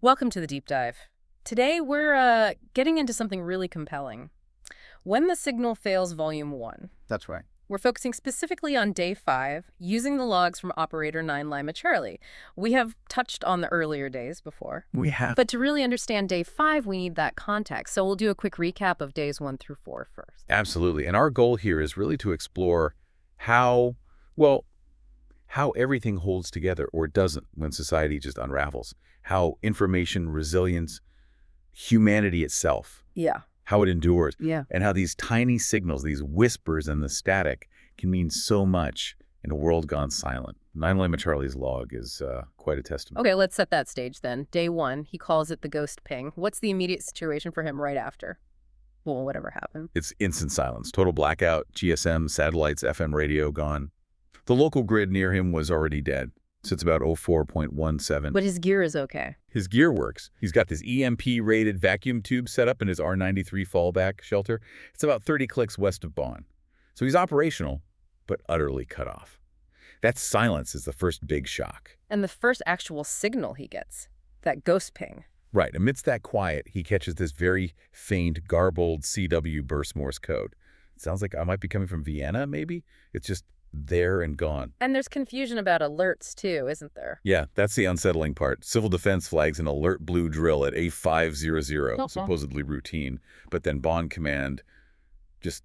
Welcome to the deep dive. Today we're getting into something really compelling. When the Signal Fails Volume 1. That's right. We're focusing specifically on Day 5, using the logs from Operator 9 Lima Charlie. We have touched on the earlier days before. We have. But to really understand Day 5, we need that context. So we'll do a quick recap of Days 1 through 4 first. Absolutely. And our goal here is really to explore how everything holds together or doesn't when society just unravels. How information, resilience, humanity itself, Yeah. how it endures, Yeah. and how these tiny signals, these whispers and the static can mean so much in a world gone silent. 9 Lima Charlie's log is quite a testament. Okay, let's set that stage then. Day 1, he calls it the ghost ping. What's the immediate situation for him right after? Well, whatever happened. It's instant silence, total blackout, GSM, satellites, FM radio gone. The local grid near him was already dead. So it's about 04.17. But his gear is okay. His gear works. He's got this EMP-rated vacuum tube set up in his R93 fallback shelter. It's about 30 clicks west of Bonn. So he's operational, but utterly cut off. That silence is the first big shock. And the first actual signal he gets, that ghost ping. Right. Amidst that quiet, he catches this very faint, garbled CW burst Morse code. It sounds like I might be coming from Vienna, maybe? It's just there and gone. And there's confusion about alerts, too, isn't there? Yeah, that's the unsettling part. Civil Defense flags an alert blue drill at A500, supposedly routine, but then Bonn Command just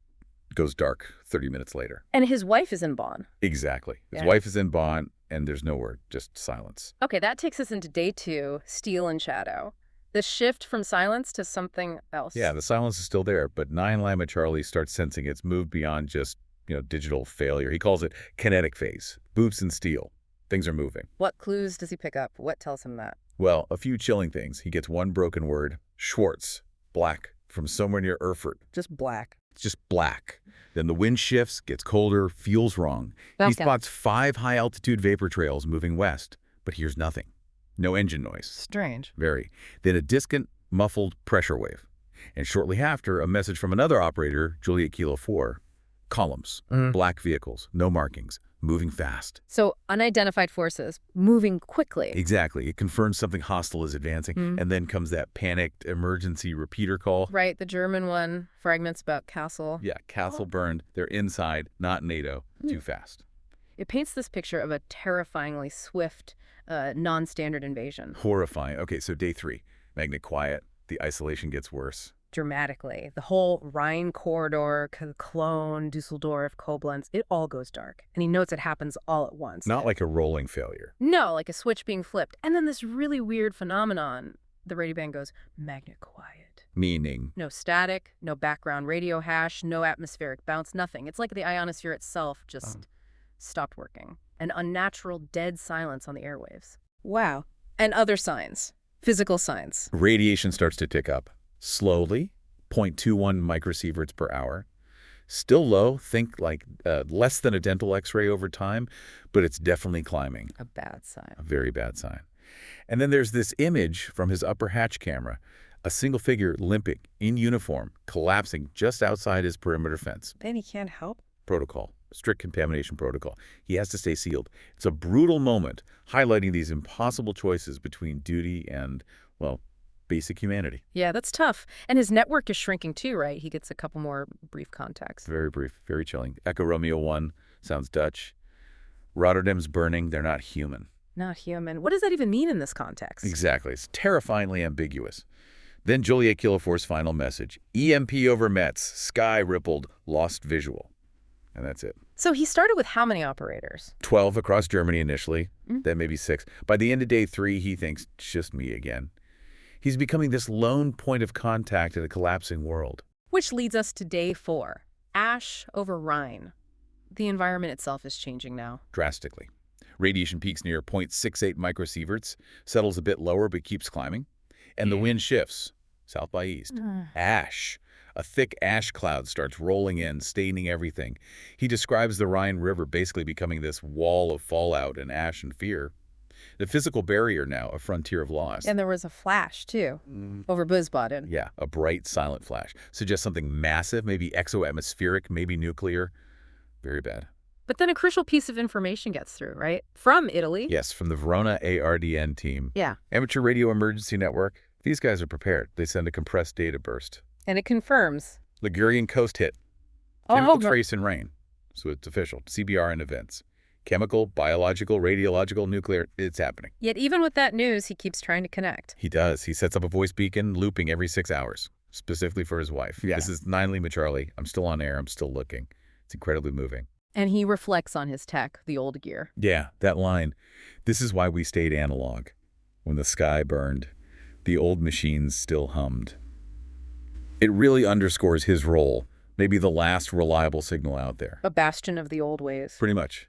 goes dark 30 minutes later. And his wife is in Bonn. Exactly. His Yeah. wife is in Bonn, and there's no word, just silence. Okay, that takes us into Day 2, Steel and Shadow. The shift from silence to something else. Yeah, the silence is still there, but 9 Lima Charlie starts sensing it's moved beyond just, digital failure. He calls it kinetic phase. Boots and steel. Things are moving. What clues does he pick up? What tells him that? Well, a few chilling things. He gets one broken word, Schwartz, black, from somewhere near Erfurt. Just black. It's just black. Then the wind shifts, gets colder, feels wrong. He Okay. spots 5 high-altitude vapor trails moving west, but hears nothing. No engine noise. Strange. Very. Then a distant, muffled pressure wave. And shortly after, a message from another operator, Juliet Kilo 4. Columns, black vehicles, no markings, moving fast. So unidentified forces moving quickly. Exactly. It confirms something hostile is advancing. And then comes that panicked emergency repeater call. Right, the German one, fragments about Castle. Yeah, castle burned. They're inside, not NATO. Too fast. It paints this picture of a terrifyingly swift, non-standard invasion. Horrifying. Okay, so Day 3. Magnet quiet. The isolation gets worse. Dramatically. The whole Rhine corridor, Cologne, Dusseldorf, Koblenz, it all goes dark. And he notes it happens all at once. Not like a rolling failure. No, like a switch being flipped. And then this really weird phenomenon. The radio band goes, magnet quiet. Meaning, No static, no background radio hash, no atmospheric bounce, nothing. It's like the ionosphere itself just stopped working. An unnatural dead silence on the airwaves. Wow. And other signs. Physical signs. radiation starts to tick up. Slowly, 0.21 microsieverts per hour. Still low, think like less than a dental x-ray over time, but it's definitely climbing. A bad sign. A very bad sign. And then there's this image from his upper hatch camera, a single figure limping, in uniform, collapsing just outside his perimeter fence. Then he can't help. Protocol, strict contamination protocol. He has to stay sealed. It's a brutal moment, highlighting these impossible choices between duty and, basic humanity. Yeah, that's tough. And his network is shrinking too, right? He gets a couple more brief contacts. Very brief, very chilling. Echo Romeo 1 sounds Dutch. Rotterdam's burning. They're not human. Not human. What does that even mean in this context? Exactly. It's terrifyingly ambiguous. Then Juliet Kilo 4's final message. EMP over Metz. Sky rippled. Lost visual. And that's it. So he started with how many operators? 12 across Germany initially, then maybe 6. By the end of Day 3, he thinks, just me again. He's becoming this lone point of contact in a collapsing world. Which leads us to Day 4. Ash over Rhine. The environment itself is changing now. Drastically. Radiation peaks near 0.68 microsieverts, settles a bit lower but keeps climbing. And the wind shifts, south by east. Ash. A thick ash cloud starts rolling in, staining everything. He describes the Rhine River basically becoming this wall of fallout and ash and fear. The physical barrier now, a frontier of loss. And there was a flash, too, over Wiesbaden. Yeah, a bright, silent flash. Suggests something massive, maybe exoatmospheric, maybe nuclear. Very bad. But then a crucial piece of information gets through, right? From Italy. Yes, from the Verona ARDN team. Yeah. Amateur Radio Emergency Network. These guys are prepared. They send a compressed data burst. And it confirms. Ligurian coast hit. Chemical trace in rain. So it's official. CBR and events. Chemical, biological, radiological, nuclear. It's happening. Yet even with that news, he keeps trying to connect. He does. He sets up a voice beacon looping every 6 hours, specifically for his wife. Yeah. This is 9 Lima Charlie. I'm still on air. I'm still looking. It's incredibly moving. And he reflects on his tech, the old gear. Yeah, that line. This is why we stayed analog. When the sky burned, the old machines still hummed. It really underscores his role, maybe the last reliable signal out there. A bastion of the old ways. Pretty much.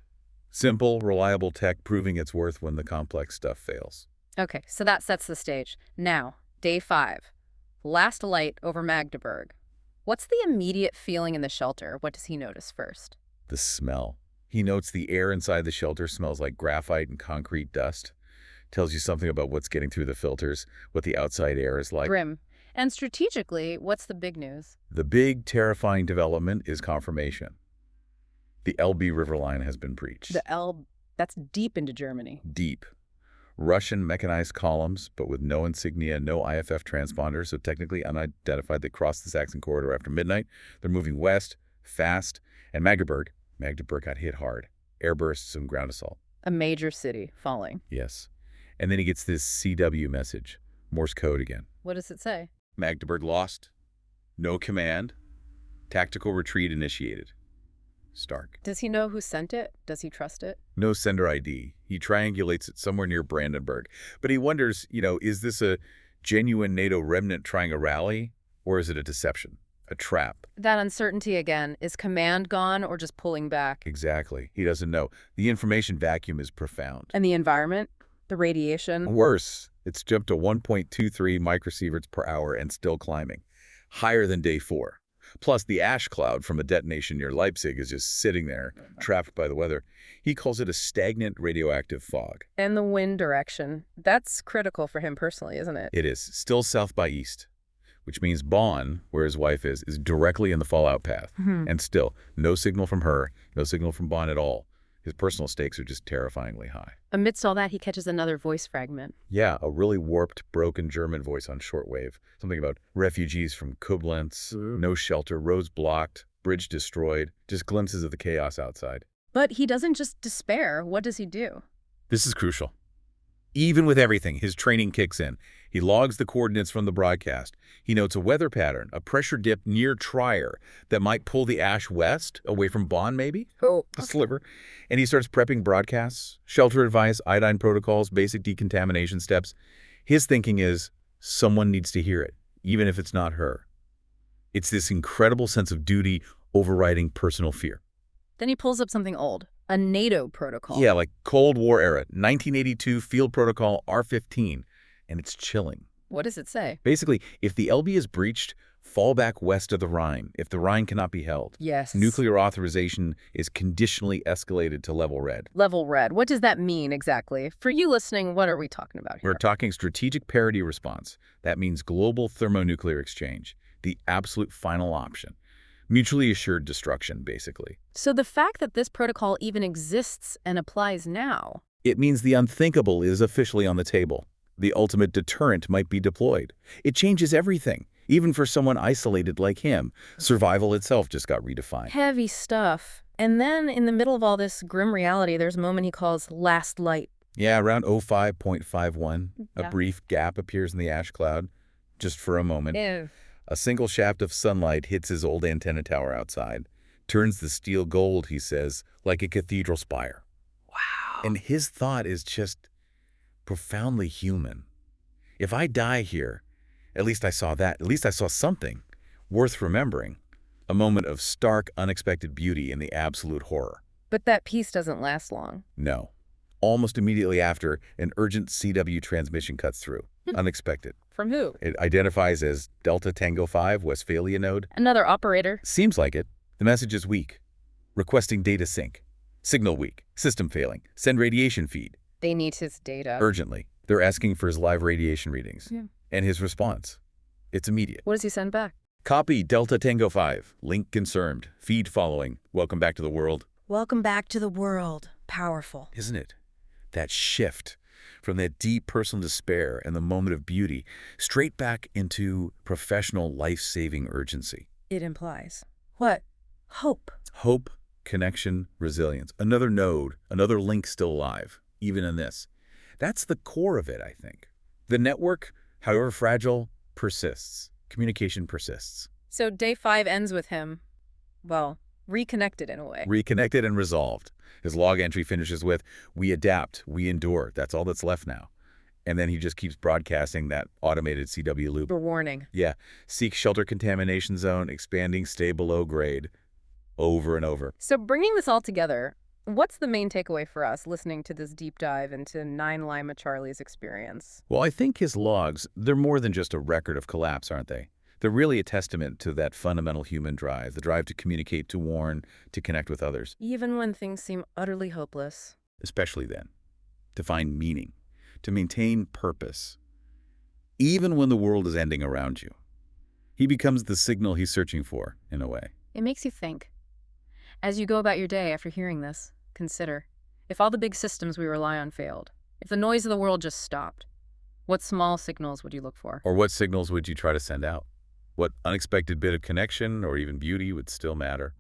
Simple, reliable tech proving its worth when the complex stuff fails. Okay, so that sets the stage. Now, day 5. Last light over Magdeburg. What's the immediate feeling in the shelter? What does he notice first? The smell. He notes the air inside the shelter smells like graphite and concrete dust. Tells you something about what's getting through the filters, what the outside air is like. Grim. And strategically, what's the big news? The big, terrifying development is confirmation. The Elbe river line has been breached. The Elbe, that's deep into Germany. Deep. Russian mechanized columns, but with no insignia, no IFF transponders, so technically unidentified. They crossed the Saxon corridor after midnight. They're moving west, fast, and Magdeburg got hit hard. Airbursts and ground assault. A major city falling. Yes. And then he gets this CW message. Morse code again. What does it say? Magdeburg lost. No command. Tactical retreat initiated. Stark. Does he know who sent it? Does he trust it? No sender ID. He triangulates it somewhere near Brandenburg. But he wonders, is this a genuine NATO remnant trying a rally? Or is it a deception? A trap? That uncertainty again. Is command gone or just pulling back? Exactly. He doesn't know. The information vacuum is profound. And the environment? The radiation? Worse. It's jumped to 1.23 microsieverts per hour and still climbing. Higher than day 4. Plus, the ash cloud from a detonation near Leipzig is just sitting there, trapped by the weather. He calls it a stagnant radioactive fog. And the wind direction. That's critical for him personally, isn't it? It is. Still south by east, which means Bonn, where his wife is directly in the fallout path. And still, no signal from her, no signal from Bonn at all. His personal stakes are just terrifyingly high. Amidst all that, he catches another voice fragment. Yeah, a really warped, broken German voice on shortwave. Something about refugees from Koblenz, no shelter, roads blocked, bridge destroyed, just glimpses of the chaos outside. But he doesn't just despair. What does he do? This is crucial. Even with everything, his training kicks in. He logs the coordinates from the broadcast. He notes a weather pattern, a pressure dip near Trier that might pull the ash west, away from Bonn maybe? Oh. A sliver. And he starts prepping broadcasts, shelter advice, iodine protocols, basic decontamination steps. His thinking is, someone needs to hear it, even if it's not her. It's this incredible sense of duty overriding personal fear. Then he pulls up something old, a NATO protocol. Yeah, like Cold War era, 1982 Field Protocol R-15, and it's chilling. What does it say? Basically, if the Elbe is breached, fall back west of the Rhine. If the Rhine cannot be held, Yes. nuclear authorization is conditionally escalated to level red. Level red. What does that mean exactly? For you listening, what are we talking about here? We're talking strategic parity response. That means global thermonuclear exchange, the absolute final option. Mutually assured destruction, basically. So the fact that this protocol even exists and applies now. It means the unthinkable is officially on the table. The ultimate deterrent might be deployed. It changes everything, even for someone isolated like him. Survival itself just got redefined. Heavy stuff. And then in the middle of all this grim reality, there's a moment he calls last light. Yeah, around 05.51, Yeah. a brief gap appears in the ash cloud, just for a moment. Ew. A single shaft of sunlight hits his old antenna tower outside, turns the steel gold, he says, like a cathedral spire. Wow. And his thought is just profoundly human. If I die here, at least I saw that, at least I saw something worth remembering, a moment of stark, unexpected beauty in the absolute horror. But that peace doesn't last long. No. Almost immediately after, an urgent CW transmission cuts through. Unexpected. From who? It identifies as Delta Tango 5 Westphalia node. Another operator. Seems like it. The message is weak. Requesting data sync. Signal weak. System failing. Send radiation feed. They need his data. Urgently. They're asking for his live radiation readings. Yeah. And his response. It's immediate. What does he send back? Copy Delta Tango 5. Link confirmed. Feed following. Welcome back to the world. Welcome back to the world. Powerful. Isn't it? That shift from that deep personal despair and the moment of beauty straight back into professional life-saving urgency. It implies. What? Hope. Hope, connection, resilience. Another node, another link still alive, even in this. That's the core of it, I think. The network, however fragile, persists. Communication persists. So day 5 ends with him, well, reconnected in a way. Reconnected and resolved. His log entry finishes with, "We adapt, we endure." That's all that's left now. And then he just keeps broadcasting that automated CW loop. For warning. Yeah. Seek shelter contamination zone, expanding, stay below grade. Over and over. So bringing this all together, what's the main takeaway for us listening to this deep dive into 9 Lima Charlie's experience? Well, I think his logs, they're more than just a record of collapse, aren't they? They're really a testament to that fundamental human drive, the drive to communicate, to warn, to connect with others. Even when things seem utterly hopeless. Especially then. To find meaning. To maintain purpose. Even when the world is ending around you. He becomes the signal he's searching for, in a way. It makes you think. As you go about your day after hearing this, consider, if all the big systems we rely on failed, if the noise of the world just stopped, what small signals would you look for? Or what signals would you try to send out? What unexpected bit of connection or even beauty would still matter?